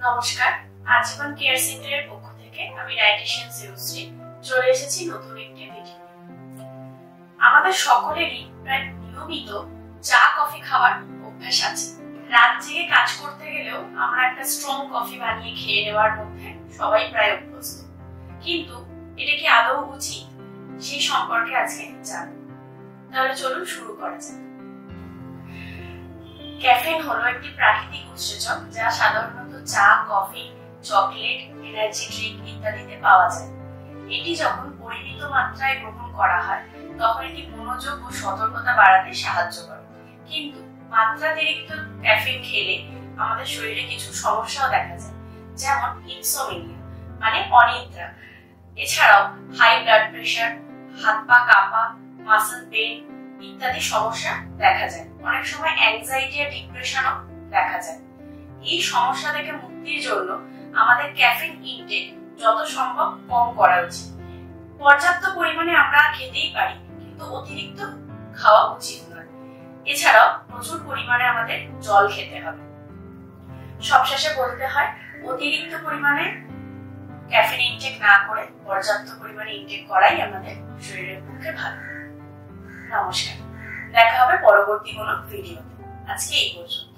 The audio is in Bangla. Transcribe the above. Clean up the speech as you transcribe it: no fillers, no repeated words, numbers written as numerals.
নমস্কার, আজীবন কেয়ার সেন্টারের পক্ষ থেকে আমি ডায়েটিশিয়ান শ্রেয়শ্রী চলে এসেছি নতুন একটি ভিডিও। আমাদের সকলেরই প্রায় নিয়মিত চা কফি খাওয়ার অভ্যাস আছে। রাত জেগে কাজ করতে গেলেও আমরা একটা স্ট্রং কফি বানিয়ে খেয়ে নেওয়ার মধ্যে সবাই প্রায় অভ্যস্ত, কিন্তু এটা কি আদৌ উচিত সেই সম্পর্কে আজকে জানবো। তাহলে চলুন শুরু করা যাক। ক্যাফেইন হলো একটি প্রাকৃতিক উৎসেচক যা সাধারণত চা, কফি, চকলেট, এনার্জি ড্রিঙ্ক ইত্যাদিতে পাওয়া যায়। এটি যখন পরিমিত মাত্রায় গ্রহণ করা হয় তখন এটি মনোযোগ ও সতর্কতা বাড়াতে সাহায্য করে, কিন্তু মাত্রাতিরিক্ত ক্যাফেইন খেলে আমাদের শরীরে কিছু সমস্যাও দেখা যায়, যেমন ইনসোমনিয়া মানে অনিদ্রা। এছাড়াও হাই ব্লাড প্রেশার, হাত পা কাঁপা, মাসল পেইন ইত্যাদি সমস্যা দেখা যায়। অনেক সময় অ্যাংজাইটি আর ডিপ্রেশনও দেখা যায়। এই সমস্যা থেকে মুক্তির জন্য আমাদের ক্যাফেইন ইনটেক যত সম্ভব কম করা উচিত। পর্যাপ্ত পরিমাণে আমরা খেতেই পারি, কিন্তু অতিরিক্ত খাওয়া উচিত নয়। এছাড়াও প্রচুর পরিমাণে আমাদের জল খেতে হবে। সবশেষে বলতে হয়, অতিরিক্ত পরিমাণে ক্যাফেইন ইনটেক না করে পর্যাপ্ত পরিমাণে ইনটেক করাই আমাদের শরীরের পক্ষে ভালো। নমস্কার, দেখা হবে পরবর্তী কোনো ভিডিওতে। আজকে এই পর্যন্ত।